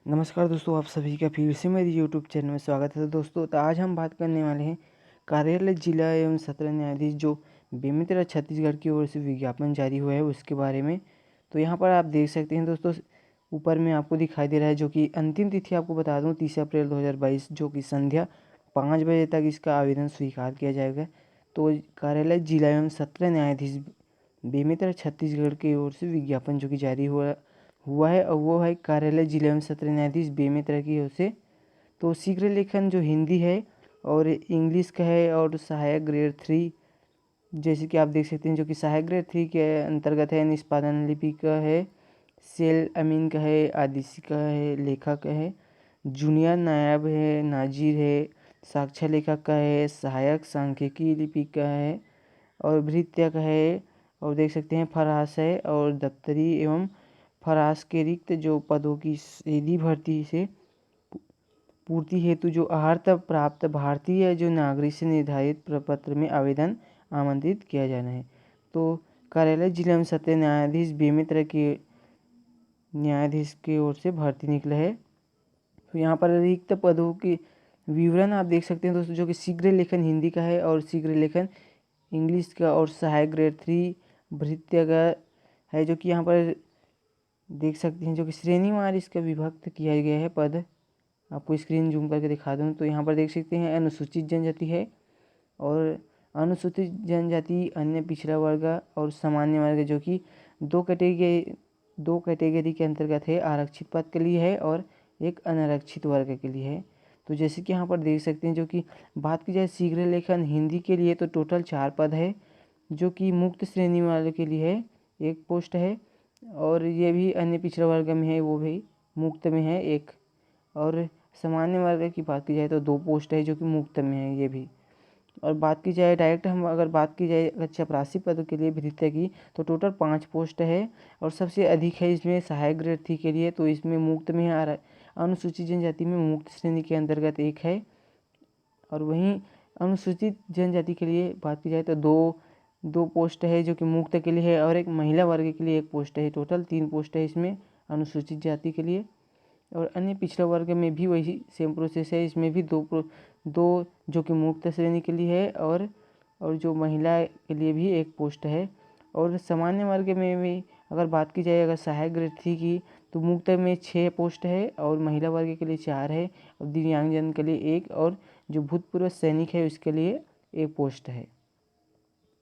नमस्कार दोस्तों, आप सभी का फिर से मेरे यूट्यूब चैनल में स्वागत है। तो आज हम बात करने वाले हैं कार्यालय जिला एवं सत्र न्यायाधीश जो बेमेतरा छत्तीसगढ़ की ओर से विज्ञापन जारी हुआ है उसके बारे में। तो यहाँ पर आप देख सकते हैं दोस्तों, ऊपर में आपको दिखाई दे रहा है जो कि अंतिम तिथि आपको बता दूँ 30 अप्रैल 2022 जो कि संध्या 5 बजे तक इसका आवेदन स्वीकार किया जाएगा। तो कार्यालय जिला एवं सत्र न्यायाधीश बेमेतरा छत्तीसगढ़ की ओर से विज्ञापन जो कि जारी हुआ है और वो है कार्यालय जिला एवं सत्र न्यायाधीश बेमेतरा की ओर से। तो शीघ्र लेखन जो हिंदी है और इंग्लिश का है और सहायक ग्रेड 3, जैसे कि आप देख सकते हैं जो कि सहायक ग्रेड 3 के अंतर्गत है। निष्पादन लिपि का है, सेल अमीन का है, आदिशी का है, लेखक का है, जूनियर नायब है, नाजिर है, साक्ष्य लेखक का है, सहायक सांख्यिकी लिपि का है और भृत्य का है। और देख सकते हैं फरास है और दफ्तरी एवं फरास के रिक्त जो पदों की सीधी भर्ती से पूर्ति हेतु जो अर्हता प्राप्त भारतीय जो नागरिक से निर्धारित प्रपत्र में आवेदन आमंत्रित किया जाना है। तो कार्यालय जिला एवं सत्र न्यायाधीश बेमेतरा के न्यायाधीश की ओर से भर्ती निकला है। तो यहाँ पर रिक्त पदों के विवरण आप देख सकते हैं दोस्तों, जो कि शीघ्र लेखन हिंदी का है और शीघ्र लेखन इंग्लिश का और सहायक ग्रेड 3 भृत्य का है, जो कि यहाँ पर देख सकते हैं जो कि श्रेणीवार इसका विभक्त किया गया है पद। आपको स्क्रीन जूम करके दिखा दूँ तो यहाँ पर देख सकते हैं अनुसूचित जनजाति है और अनुसूचित जनजाति, अन्य पिछड़ा वर्ग और सामान्य वर्ग, जो कि दो कैटेगरी के अंतर्गत है। आरक्षित पद के लिए है और एक अनारक्षित वर्ग के लिए है। तो जैसे कि यहाँ पर देख सकते हैं जो कि बात की जाए शीघ्र लेखन हिंदी के लिए तो टोटल 4 पद है, जो कि मुक्त श्रेणी वाले के लिए है, एक पोस्ट है और ये भी अन्य पिछड़ा वर्ग में है, वो भी मुक्त में है एक। और सामान्य वर्ग की बात की जाए तो 2 पोस्ट है जो कि मुक्त में है ये भी। और बात की जाए डायरेक्ट हम अगर बात की जाए अगर चपरासी पदों के लिए भृत्य की तो टोटल 5 पोस्ट है और सबसे अधिक है इसमें सहायक ग्रेड 3 के लिए। तो इसमें मुक्त में है, अनुसूचित जनजाति में मुक्त श्रेणी के अंतर्गत एक है। और वहीं अनुसूचित जनजाति के लिए बात की जाए तो दो पोस्ट है जो कि मुक्त के लिए है और एक महिला वर्ग के लिए एक पोस्ट है। टोटल 3 पोस्ट है इसमें अनुसूचित जाति के लिए। और अन्य पिछड़ा वर्ग में भी वही सेम प्रोसेस है, इसमें भी दो जो कि मुक्त श्रेणी के लिए है और जो महिला के लिए भी एक पोस्ट है। और सामान्य वर्ग में भी अगर बात की जाए अगर सहायक ग्रेड 3 की तो मुक्त में 6 पोस्ट है और महिला वर्ग के लिए 4 है और दिव्यांगजन के लिए 1 और जो भूतपूर्व सैनिक है उसके लिए 1 पोस्ट है।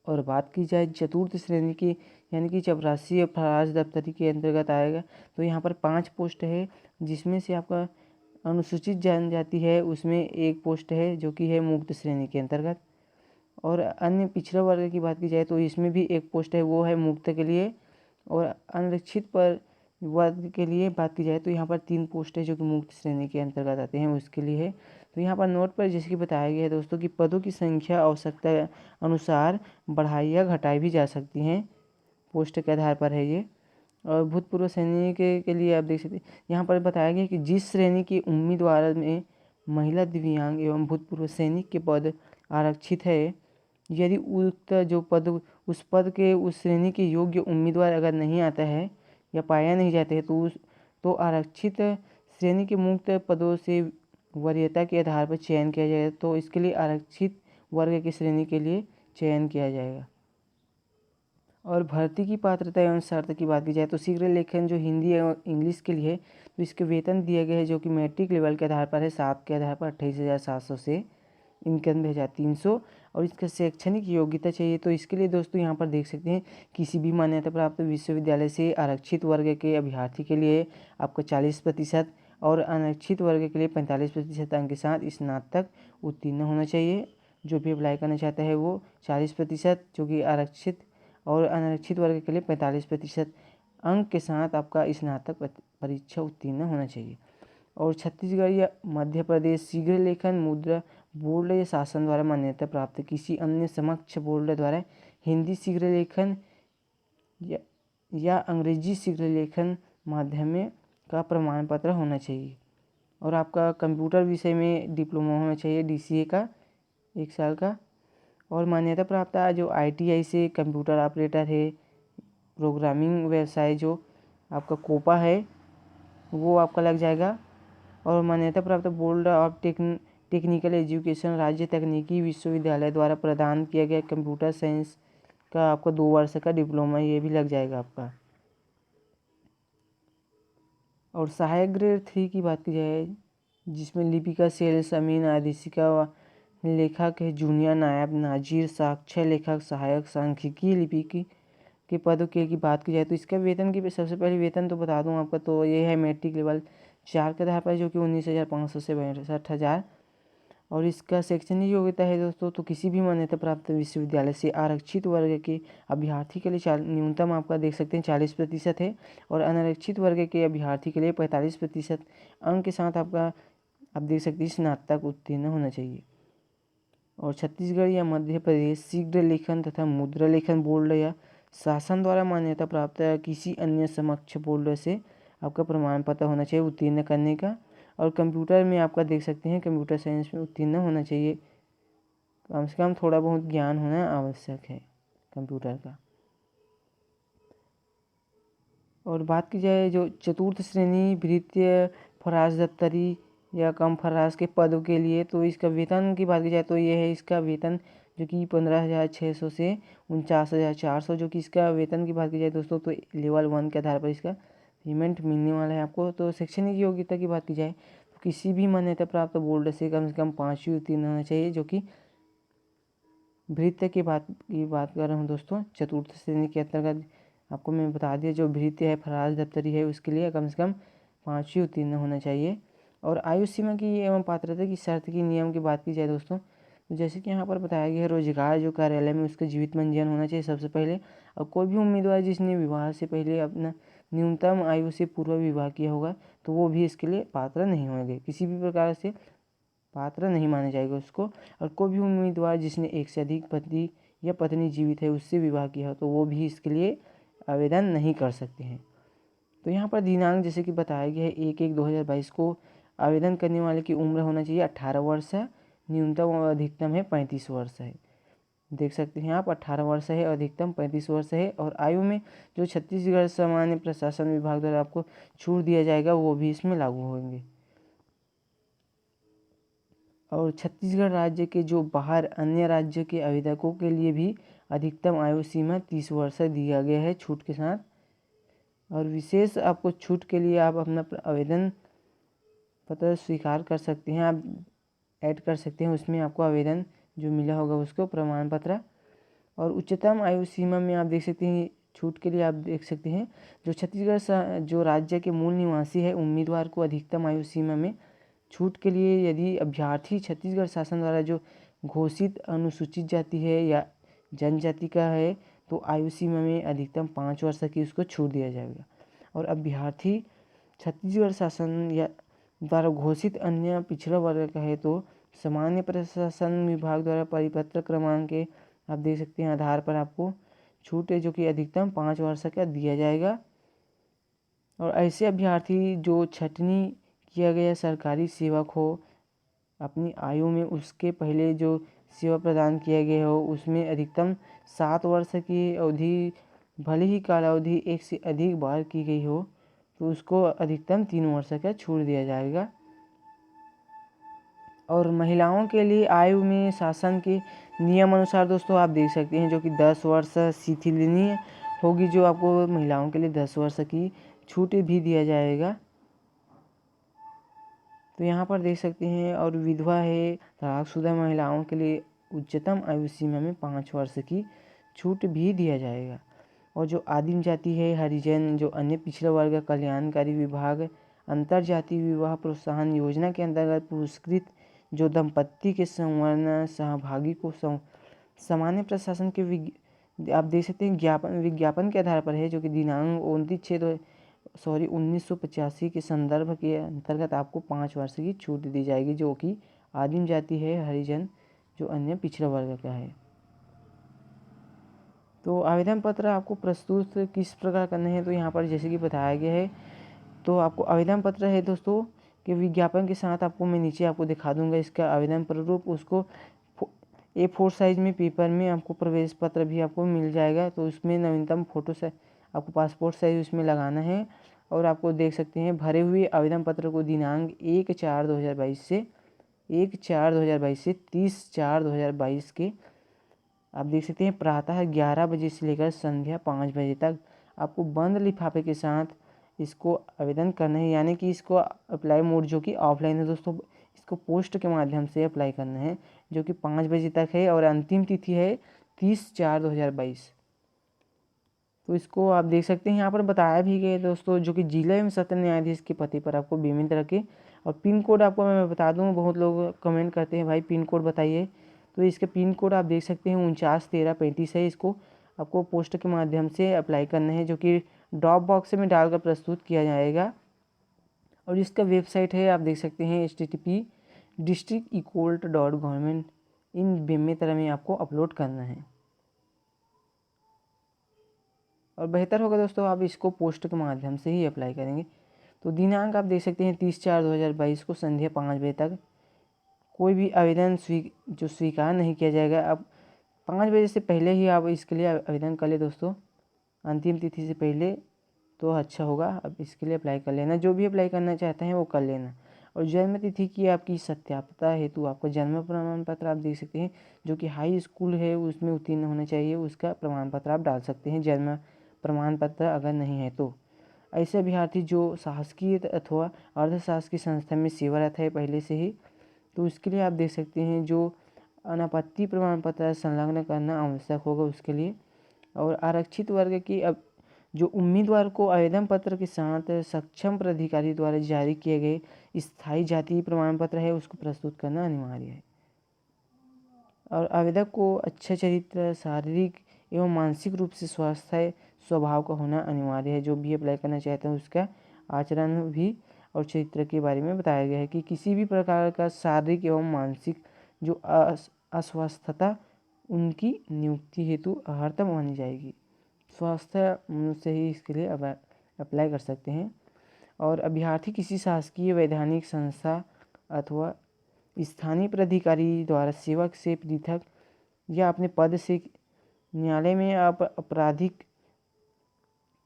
और बात की जाए चतुर्थ श्रेणी की यानी कि चपरासी और फराज दफ्तरी के अंतर्गत आएगा तो यहाँ पर 5 पोस्ट है, जिसमें से आपका अनुसूचित जनजाति है उसमें 1 पोस्ट है जो कि है मुक्त श्रेणी के अंतर्गत। और अन्य पिछड़ा वर्ग की बात की जाए तो इसमें भी 1 पोस्ट है, वो है मुक्त के लिए। और अनारक्षित पर वर्ग के लिए बात की जाए तो यहाँ पर 3 पोस्ट है जो कि मुक्त श्रेणी के अंतर्गत आते हैं उसके लिए है। तो यहाँ पर नोट पर जैसे कि बताया गया है दोस्तों कि पदों की संख्या आवश्यकता अनुसार बढ़ाई या घटाई भी जा सकती हैं, पोस्ट के आधार पर है ये। और भूतपूर्व सैनिक के लिए आप देख सकते हैं यहाँ पर बताया गया कि जिस श्रेणी के उम्मीदवार में महिला, दिव्यांग एवं भूतपूर्व सैनिक के पद आरक्षित है, यदि उक्त जो पद उस पद के उस श्रेणी के योग्य उम्मीदवार अगर नहीं आता है या पाया नहीं जाते हैं तो आरक्षित श्रेणी के मुक्त पदों से वरीयता के आधार पर चयन किया जाएगा। तो इसके लिए आरक्षित वर्ग की श्रेणी के लिए चयन किया जाएगा। और भर्ती की पात्रता एवं शर्त की बात की जाए तो शीघ्र लेखन जो हिंदी एवं इंग्लिश के लिए है तो इसके वेतन दिए गए हैं जो कि मैट्रिक लेवल के आधार पर है, 7 के आधार पर 28,700 से 91,300। और इसका शैक्षणिक योग्यता चाहिए तो इसके लिए दोस्तों यहाँ पर देख सकते हैं किसी भी मान्यता प्राप्त विश्वविद्यालय से आरक्षित वर्ग के अभ्यर्थी के लिए आपको 40% और अनारक्षित वर्ग के लिए 45% अंक के साथ स्नातक उत्तीर्ण होना चाहिए। जो भी अप्लाई करना चाहता है वो 40% जो कि आरक्षित और अनारक्षित वर्ग के लिए 45% अंक के साथ आपका स्नातक परीक्षा उत्तीर्ण होना चाहिए। और छत्तीसगढ़ या मध्य प्रदेश शीघ्र लेखन मुद्रा बोर्ड या शासन द्वारा मान्यता प्राप्त किसी अन्य समक्ष बोर्ड द्वारा हिंदी शीघ्र लेखन या अंग्रेजी शीघ्र लेखन माध्यम का प्रमाण पत्र होना चाहिए। और आपका कंप्यूटर विषय में डिप्लोमा होना चाहिए DCA का 1 साल का। और मान्यता प्राप्त जो ITI से कंप्यूटर ऑपरेटर है, प्रोग्रामिंग व्यवसाय जो आपका कोपा है वो आपका लग जाएगा और मान्यता प्राप्त बोर्ड ऑफ टेक्निकल एजुकेशन राज्य तकनीकी विश्वविद्यालय द्वारा प्रदान किया गया कंप्यूटर साइंस का आपका 2 वर्ष का डिप्लोमा ये भी लग जाएगा आपका। और सहायक ग्रेड 3 की बात की जाए जिसमें लिपिका, सेल्स, अमीन, आदेशिका, लेखक है, जूनियर, नायब, नाजिर, साक्ष्य लेखक, सहायक, सांख्यिकी लिपिकी के पदों की बात की जाए तो इसका वेतन की सबसे पहले वेतन तो बता दूं आपका, तो ये है मैट्रिक लेवल 4 के आधार पर जो कि 19,500 से 62,000। और इसका शैक्षणिक योग्यता है दोस्तों तो किसी भी मान्यता प्राप्त विश्वविद्यालय से आरक्षित वर्ग के अभ्यर्थी के लिए न्यूनतम आपका देख सकते हैं 40% है, और अनारक्षित वर्ग के अभ्यर्थी के लिए 45% अंक के साथ आपका आप देख सकते हैं स्नातक उत्तीर्ण होना चाहिए। और छत्तीसगढ़ या मध्य प्रदेश शीघ्र लेखन तथा मुद्रा लेखन बोर्ड या शासन द्वारा मान्यता प्राप्त किसी अन्य समक्ष बोर्ड से आपका प्रमाण पत्र होना चाहिए उत्तीर्ण करने का। और कंप्यूटर में आपका देख सकते हैं कंप्यूटर साइंस में उत्तीर्ण होना चाहिए, कम से कम थोड़ा बहुत ज्ञान होना आवश्यक है कंप्यूटर का। और बात की जाए जो चतुर्थ श्रेणी भृत्य फराज दफ्तरी या कम फराज के पदों के लिए तो इसका वेतन की बात की जाए तो ये है इसका वेतन जो कि 15,600 से 49,400 जो कि इसका वेतन की बात की जाए दोस्तों तो लेवल 1 के आधार पर इसका पेमेंट मिलने वाला है आपको। तो शैक्षणिक योग्यता की बात की जाए तो किसी भी मान्यता प्राप्त बोर्ड से कम 5वीं उत्तीर्ण होना चाहिए, जो कि भृत्य की बात कर रहा हूँ दोस्तों। चतुर्थ श्रेणी के अंतर्गत आपको मैं बता दिया जो भृत्य है फराज दफ्तरी है उसके लिए कम से कम 5वीं उत्तीर्ण होना चाहिए। और आयु सीमा की एवं पात्रता की शर्त की नियम की बात की जाए दोस्तों तो जैसे कि यहाँ पर बताया गया है रोजगार जो कार्यालय में उसका जीवित पंजीयन होना चाहिए सबसे पहले। और कोई भी उम्मीदवार जिसने विवाह से पहले अपना न्यूनतम आयु से पूर्व विवाह किया होगा तो वो भी इसके लिए पात्र नहीं होंगे, किसी भी प्रकार से पात्र नहीं माना जाएगा उसको। और कोई भी उम्मीदवार जिसने एक से अधिक पति या पत्नी जीवित है उससे विवाह किया हो तो वो भी इसके लिए आवेदन नहीं कर सकते हैं। तो यहाँ पर दिनांक जैसे कि बताया गया है 1/1/2022 को आवेदन करने वाले की उम्र होना चाहिए 18 वर्ष है, न्यूनतम और अधिकतम है 35 वर्ष है। देख सकते हैं आप 18 वर्ष है, अधिकतम 35 वर्ष है। और आयु में जो छत्तीसगढ़ सामान्य प्रशासन विभाग द्वारा आपको छूट दिया जाएगा वो भी इसमें लागू होंगे। और छत्तीसगढ़ राज्य के जो बाहर अन्य राज्य के आवेदकों के लिए भी अधिकतम आयु सीमा 30 वर्ष दिया गया है छूट के साथ। और विशेष आपको छूट के लिए आप अपना आवेदन पत्र स्वीकार कर सकते हैं, आप ऐड कर सकते हैं उसमें आपको आवेदन जो मिला होगा उसको प्रमाण पत्र। और उच्चतम आयु सीमा में आप देख सकते हैं छूट के लिए आप देख सकते हैं जो छत्तीसगढ़ जो राज्य के मूल निवासी है उम्मीदवार को अधिकतम आयु सीमा में छूट के लिए यदि अभ्यर्थी छत्तीसगढ़ शासन द्वारा जो घोषित अनुसूचित जाति है या जनजाति का है तो आयु सीमा में अधिकतम 5 वर्ष की उसको छूट दिया जाएगा। और अभ्यर्थी छत्तीसगढ़ शासन या द्वारा घोषित अन्य पिछड़ा वर्ग का है तो सामान्य प्रशासन विभाग द्वारा परिपत्र क्रमांक के आप देख सकते हैं आधार पर आपको छूट है जो कि अधिकतम 5 वर्ष का दिया जाएगा। और ऐसे अभ्यर्थी जो छटनी किया गया सरकारी सेवक हो अपनी आयु में उसके पहले जो सेवा प्रदान किया गया हो उसमें अधिकतम 7 वर्ष की अवधि भले ही कालावधि 1 से अधिक बार की गई हो तो उसको अधिकतम 3 वर्ष का छूट दिया जाएगा। और महिलाओं के लिए आयु में शासन के नियम अनुसार दोस्तों आप देख सकते हैं जो कि 10 वर्ष शिथिलनीय होगी, जो आपको महिलाओं के लिए 10 वर्ष की छूट भी दिया जाएगा। तो यहाँ पर देख सकते हैं और विधवा है तलाकशुदा महिलाओं के लिए उच्चतम आयु सीमा में 5 वर्ष की छूट भी दिया जाएगा। और जो आदिम जाति है हरिजन जो अन्य पिछड़ा वर्ग कल्याणकारी विभाग अंतर जातीय विवाह प्रोत्साहन योजना के अंतर्गत पुरस्कृत जो दंपत्ति के संवर्ण सहभागी को सामान्य प्रशासन के आप देख सकते हैं विज्ञापन के आधार पर है जो कि दिनांक 1985 के संदर्भ के अंतर्गत आपको 5 वर्ष की छूट दी जाएगी जो कि आदिम जाति है हरिजन जो अन्य पिछड़ा वर्ग का है। तो आवेदन पत्र आपको प्रस्तुत किस प्रकार करना है तो यहाँ पर जैसे कि बताया गया है तो आपको आवेदन पत्र है दोस्तों कि विज्ञापन के साथ आपको मैं नीचे आपको दिखा दूंगा इसका आवेदन प्रारूप, उसको A4 साइज में पेपर में आपको प्रवेश पत्र भी आपको मिल जाएगा। तो उसमें नवीनतम फ़ोटो से आपको पासपोर्ट साइज उसमें लगाना है और आपको देख सकते हैं भरे हुए आवेदन पत्र को दिनांक 1/4/2022 से 1/4/2022 से 30/4/2022 के आप देख सकते हैं प्रातः 11 बजे से लेकर संध्या 5 बजे तक आपको बंद लिफाफे के साथ इसको आवेदन करना है। यानी कि इसको अप्लाई मोड जो कि ऑफलाइन है दोस्तों, इसको पोस्ट के माध्यम से अप्लाई करना है जो कि 5 बजे तक है और अंतिम तिथि है 30/4/2022। तो इसको आप देख सकते हैं यहाँ पर बताया भी गया दोस्तों, जो कि जिला एवं सत्र न्यायाधीश के पते पर आपको बेमेतरा रखे। और पिन कोड आपको मैं बता दूँ, बहुत लोग कमेंट करते हैं भाई पिन कोड बताइए, तो इसका पिन कोड आप देख सकते हैं 491335 है। इसको आपको पोस्ट के माध्यम से अप्लाई करना है जो कि ड्रॉप बॉक्स में डालकर प्रस्तुत किया जाएगा। और इसका वेबसाइट है आप देख सकते हैं http://district-ecolt.government इन बेमेतरा में आपको अपलोड करना है। और बेहतर होगा दोस्तों आप इसको पोस्ट के माध्यम से ही अप्लाई करेंगे। तो दिनांक आप देख सकते हैं 30/4/2022 को संध्या 5 बजे तक कोई भी आवेदन स्वीकार नहीं किया जाएगा। अब 5 बजे से पहले ही आप इसके लिए आवेदन कर ले दोस्तों, अंतिम तिथि से पहले, तो अच्छा होगा। अब इसके लिए अप्लाई कर लेना, जो भी अप्लाई करना चाहते हैं वो कर लेना। और जन्म तिथि की आपकी सत्यापता हेतु आपका जन्म प्रमाण पत्र आप देख सकते हैं, जो कि हाई स्कूल है उसमें उत्तीर्ण होना चाहिए, उसका प्रमाण पत्र आप डाल सकते हैं, जन्म प्रमाण पत्र अगर नहीं है तो। ऐसे अभ्यर्थी जो शासकीय अथवा अर्धशासकीय संस्था में सेवारत है पहले से ही, तो उसके लिए आप देख सकते हैं जो अनापत्ति प्रमाण पत्र संलग्न करना आवश्यक होगा उसके लिए। और आरक्षित वर्ग की अब जो उम्मीदवार को आवेदन पत्र के साथ सक्षम प्राधिकारी द्वारा जारी किए गए स्थायी जाति प्रमाण पत्र है उसको प्रस्तुत करना अनिवार्य है। और आवेदक को अच्छा चरित्र, शारीरिक एवं मानसिक रूप से स्वस्थ स्वभाव का होना अनिवार्य है। जो भी अप्लाई करना चाहते हैं उसका आचरण भी और चरित्र के बारे में बताया गया है कि किसी भी प्रकार का शारीरिक एवं मानसिक जो अस्वस्थता उनकी नियुक्ति हेतु अहर्ता मानी जाएगी। स्वास्थ्य मनुष्य ही इसके लिए अप्लाई कर सकते हैं। और अभ्यर्थी किसी शासकीय वैधानिक संस्था अथवा स्थानीय प्राधिकारी द्वारा सेवक से पृथक या अपने पद से न्यायालय में आपराधिक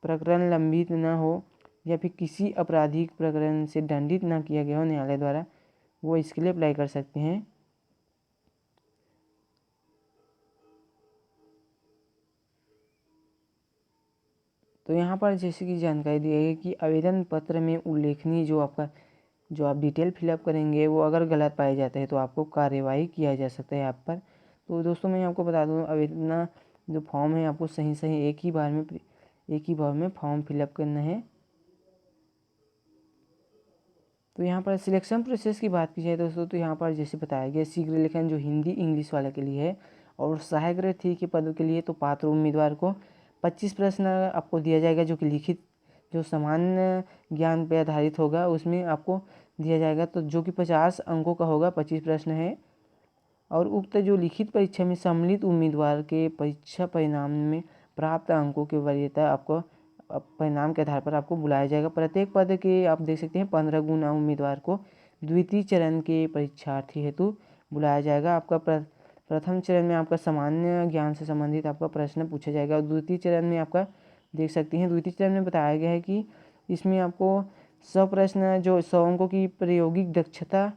प्रकरण लंबित न हो या फिर किसी आपराधिक प्रकरण से दंडित न किया गया हो न्यायालय द्वारा, वो इसके लिए अप्लाई कर सकते हैं। तो यहाँ पर जैसे कि जानकारी दी गई है कि आवेदन पत्र में उल्लेखनीय जो आप डिटेल फिलअप करेंगे वो अगर गलत पाए जाते हैं तो आपको कार्यवाही किया जा सकता है आप पर। तो दोस्तों मैं आपको बता दूँ, आवेदन जो फॉर्म है आपको सही एक ही बार में फॉर्म फिलअप करना है। तो यहाँ पर सिलेक्शन प्रोसेस की बात की जाए दोस्तों, तो यहाँ पर जैसे बताया गया शीघ्र लेखन जो हिंदी इंग्लिश वाले के लिए है और सहायक ग्रेड 3 के पदों के लिए तो पात्र उम्मीदवार को 25 प्रश्न आपको दिया जाएगा जो कि लिखित जो सामान्य ज्ञान पर आधारित होगा उसमें आपको दिया जाएगा, तो जो कि 50 अंकों का होगा, 25 प्रश्न है। और उक्त जो लिखित परीक्षा में सम्मिलित उम्मीदवार के परीक्षा परिणाम में प्राप्त अंकों की वरीयता आपको परिणाम के आधार पर आपको बुलाया जाएगा। प्रत्येक पद के आप देख सकते हैं 15 गुना उम्मीदवार को द्वितीय चरण के परीक्षार्थी हेतु बुलाया जाएगा। आपका प्रथम चरण में आपका सामान्य ज्ञान से संबंधित आपका प्रश्न पूछा जाएगा और द्वितीय चरण में आपका देख सकते हैं द्वितीय चरण में बताया गया है कि इसमें आपको 100 प्रश्न जो 100 अंकों की प्रायोगिक दक्षता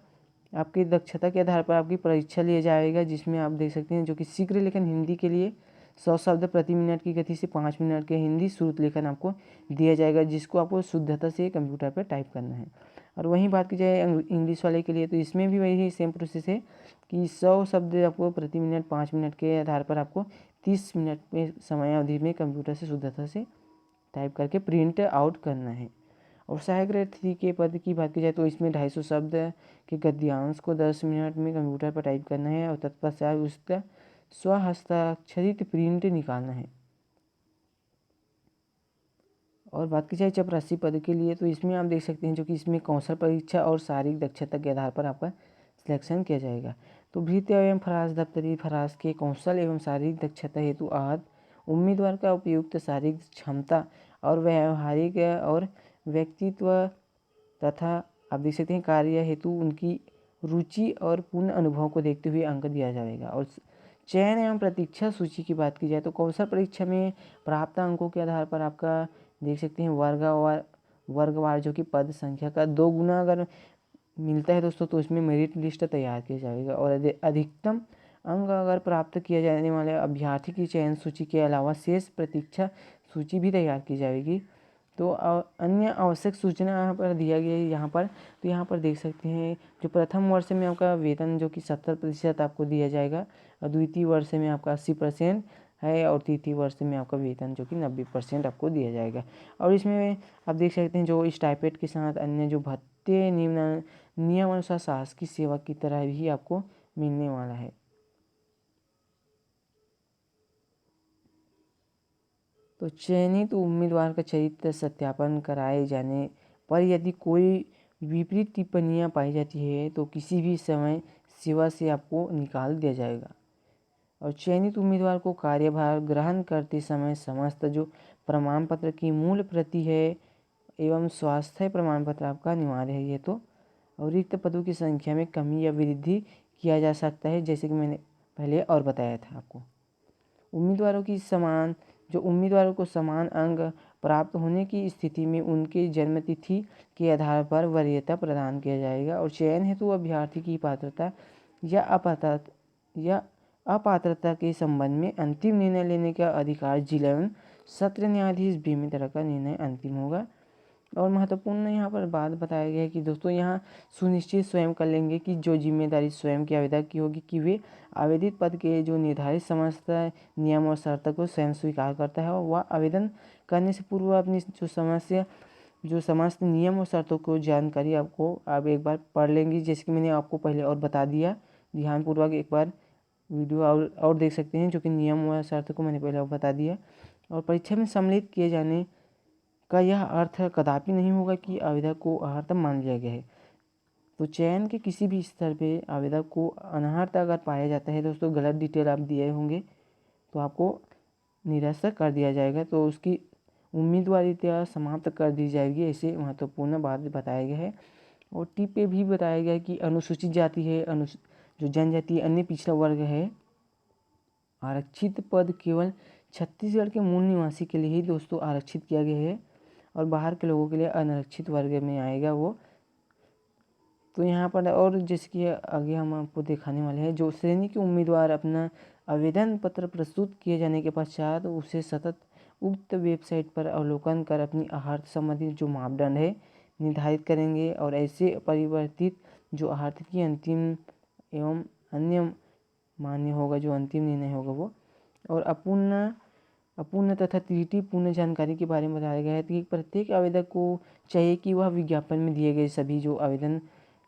आपकी दक्षता के आधार पर आपकी परीक्षा लिया जाएगा, जिसमें आप देख सकते हैं जो कि शीघ्र लेखन हिंदी के लिए 100 शब्द प्रति मिनट की गति से 5 मिनट के हिंदी श्रुत लेखन आपको दिया जाएगा, जिसको आपको शुद्धता से कंप्यूटर पर टाइप करना है। और वहीं बात की जाए इंग्लिश वाले के लिए, तो इसमें भी वही सेम प्रोसेस है कि 100 शब्द आपको प्रति मिनट 5 मिनट के आधार पर आपको 30 मिनट में समय अवधि में कंप्यूटर से शुद्धता से टाइप करके प्रिंट आउट करना है। और सहायक ग्रेड 3 के पद की बात की जाए तो इसमें 250 शब्द के गद्यांश को 10 मिनट में कंप्यूटर पर टाइप करना है और तत्पश्चात उसका स्वहस्ताक्षरित प्रिंट निकालना है। और बात की जाए चपरासी पद के लिए, तो इसमें आप देख सकते हैं जो कि इसमें कौशल परीक्षा और शारीरिक दक्षता के आधार पर आपका सिलेक्शन किया जाएगा। तो भृत्य एवं फराज दफ्तरी फराज के कौशल एवं शारीरिक दक्षता हेतु आहत उम्मीदवार का उपयुक्त शारीरिक क्षमता और व्यवहारिक और व्यक्तित्व तथा आप देख सकते हैं कार्य हेतु उनकी रुचि और पूर्ण अनुभव को देखते हुए अंक दिया जाएगा। और चयन एवं प्रतीक्षा सूची की बात की जाए तो कौशल परीक्षा में प्राप्त अंकों के आधार पर आपका देख सकते हैं वर्गवार जो कि पद संख्या का 2 गुना अगर मिलता है दोस्तों तो उसमें मेरिट लिस्ट तैयार किया जाएगा। और अधिकतम अंक अगर प्राप्त किया जाने वाले अभ्यर्थी की चयन सूची के अलावा शेष प्रतीक्षा सूची भी तैयार की जाएगी। तो अन्य आवश्यक सूचना यहाँ पर दिया गया है यहाँ पर। तो यहाँ पर देख सकते हैं जो प्रथम वर्ष में आपका वेतन जो कि 70% आपको दिया जाएगा, और द्वितीय वर्ष में आपका 80% है, और तृतीय वर्ष में आपका वेतन जो कि 90% आपको दिया जाएगा। और इसमें आप देख सकते हैं जो स्टाइपेंड के साथ अन्य जो भत्ते नियमानुसार शासकीय सेवा की तरह भी आपको मिलने वाला है। तो चयनित उम्मीदवार का चरित्र सत्यापन कराए जाने पर यदि कोई विपरीत टिप्पणियां पाई जाती है तो किसी भी समय सेवा से आपको निकाल दिया जाएगा। और चयनित उम्मीदवार को कार्यभार ग्रहण करते समय समस्त जो प्रमाण पत्र की मूल प्रति है एवं स्वास्थ्य प्रमाण पत्र आपका अनिवार्य है ये तो। और रिक्त पदों की संख्या में कमी या वृद्धि किया जा सकता है, जैसे कि मैंने पहले और बताया था आपको। उम्मीदवारों को समान अंक प्राप्त होने की स्थिति में उनकी जन्मतिथि के आधार पर वरीयता प्रदान किया जाएगा। और चयन हेतु अभ्यर्थी की पात्रता या अपात्रता के संबंध में अंतिम निर्णय लेने का अधिकार जिला एवं सत्र न्यायाधीश बेमेतरा का निर्णय अंतिम होगा। और महत्वपूर्ण यहाँ पर बात बताया गया है कि दोस्तों यहाँ सुनिश्चित स्वयं कर लेंगे कि जो जिम्मेदारी स्वयं के आवेदक की होगी कि वे आवेदित पद के जो निर्धारित समस्त नियम और शर्तों को स्वयं स्वीकार करता है, और वह आवेदन करने से पूर्व अपनी जो समस्त नियम और शर्तों को जानकारी आपको आप एक बार पढ़ लेंगे, जैसे कि मैंने आपको पहले और बता दिया। ध्यानपूर्वक एक बार वीडियो और देख सकते हैं, जो कि नियम और शर्तों को मैंने पहले बता दिया। और परीक्षा में सम्मिलित किए जाने का यह अर्थ कदापि नहीं होगा कि आवेदक को अहर्ता मान लिया गया है। तो चयन के किसी भी स्तर पे आवेदक को अनर्हत अगर पाया जाता है दोस्तों, गलत डिटेल आप दिए होंगे तो आपको निरस्त कर दिया जाएगा, तो उसकी उम्मीदवारिता समाप्त कर दी जाएगी। ऐसे महत्वपूर्ण बात बताया गया है। और टिप पे भी बताया गया है कि अनुसूचित जाति है, जो जनजाति अन्य पिछड़ा वर्ग है, आरक्षित पद केवल छत्तीसगढ़ के मूल निवासी के लिए ही दोस्तों आरक्षित किया गया है, और बाहर के लोगों के लिए अनारक्षित वर्ग में आएगा वो। तो यहाँ पर और जैसे कि आगे हम आपको दिखाने वाले हैं, जो श्रेणी के उम्मीदवार अपना आवेदन पत्र प्रस्तुत किए जाने के पश्चात उसे सतत उक्त वेबसाइट पर अवलोकन कर अपनी अहर्ता संबंधित जो मापदंड है निर्धारित करेंगे, और ऐसे परिवर्तित जो अहर्ता की अंतिम एवं अन्य मान्य होगा, जो अंतिम निर्णय होगा वो। और अपूर्ण तथा त्रुटिपूर्ण जानकारी के बारे में बताया गया है कि प्रत्येक आवेदक को चाहिए कि वह विज्ञापन में दिए गए सभी जो आवेदन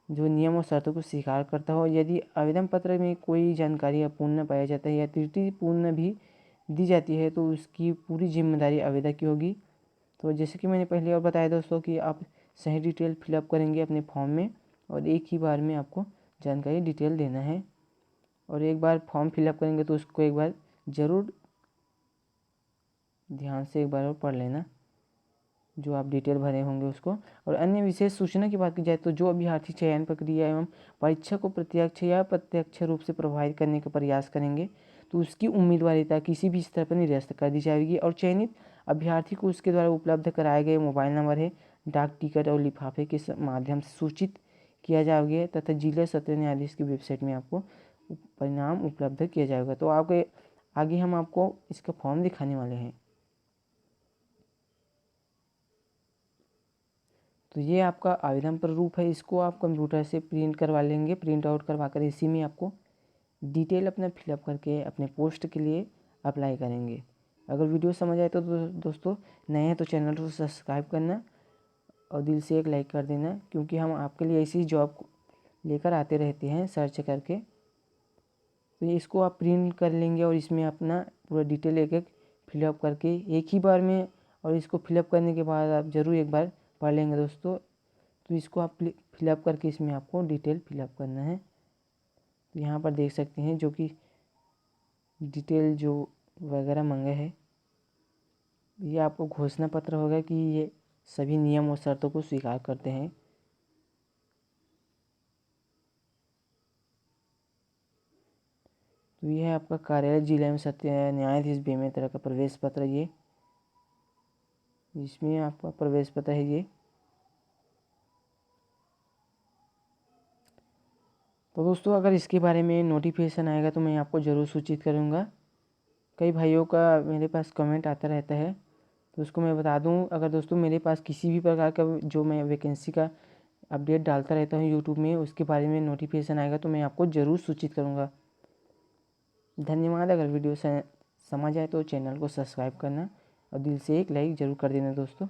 जो नियम और शर्तों को स्वीकार करता हो। यदि आवेदन पत्र में कोई जानकारी अपूर्ण पाया जाता है या त्रुटिपूर्ण भी दी जाती है तो उसकी पूरी जिम्मेदारी आवेदक की होगी। तो जैसे कि मैंने पहले और बताया दोस्तों कि आप सही डिटेल फिलअप करेंगे अपने फॉर्म में, और एक ही बार में आपको जानकारी डिटेल देना है। और एक बार फॉर्म फिलअप करेंगे तो उसको एक बार ज़रूर ध्यान से एक बार और पढ़ लेना, जो आप डिटेल भरे होंगे उसको। और अन्य विशेष सूचना की बात की जाए तो जो अभ्यर्थी चयन प्रक्रिया एवं परीक्षा को प्रत्यक्ष या प्रत्यक्ष रूप से प्रभावित करने का प्रयास करेंगे तो उसकी उम्मीदवारिता किसी भी स्तर पर निरस्त कर दी जाएगी। और चयनित अभ्यर्थी को उसके द्वारा उपलब्ध कराए गए मोबाइल नंबर है, डाक टिकट और लिफाफे के माध्यम से सूचित किया जाएगा, तथा जिला सत्र न्यायाधीश की वेबसाइट में आपको परिणाम उपलब्ध किया जाएगा। तो आगे हम आपको इसका फॉर्म दिखाने वाले हैं। तो ये आपका आवेदन प्रारूप है, इसको आप कंप्यूटर से प्रिंट करवा लेंगे, प्रिंट आउट करवा कर इसी में आपको डिटेल अपना फिलअप करके अपने पोस्ट के लिए अप्लाई करेंगे। अगर वीडियो समझ आए तो दोस्तों नए हैं तो चैनल को सब्सक्राइब करना और दिल से एक लाइक कर देना, क्योंकि हम आपके लिए ऐसी जॉब लेकर आते रहते हैं सर्च करके। तो इसको आप प्रिंट कर लेंगे और इसमें अपना पूरा डिटेल एक एक फिलअप करके एक ही बार में, और इसको फिलअप करने के बाद आप ज़रूर एक बार पढ़ लेंगे दोस्तों। तो इसको आप फिलअप करके इसमें आपको डिटेल फिलअप करना है। तो यहाँ पर देख सकते हैं जो कि डिटेल जो वगैरह मांगा है, ये आपको घोषणा पत्र होगा कि ये सभी नियम और शर्तों को स्वीकार करते हैं। तो यह है आपका कार्यालय जिला एवं सत्र न्यायाधीश बेमेतरा का प्रवेश पत्र, ये इसमें आपका प्रवेश पत्र है ये। तो दोस्तों अगर इसके बारे में नोटिफिकेशन आएगा तो मैं आपको ज़रूर सूचित करूँगा। कई भाइयों का मेरे पास कमेंट आता रहता है तो उसको मैं बता दूँ। अगर दोस्तों मेरे पास किसी भी प्रकार का जो मैं वैकेंसी का अपडेट डालता रहता हूँ यूट्यूब में, उसके बारे में नोटिफिकेशन आएगा तो मैं आपको ज़रूर सूचित करूँगा। धन्यवाद। अगर वीडियो से समझ आए तो चैनल को सब्सक्राइब करना और दिल से एक लाइक ज़रूर कर देना दोस्तों।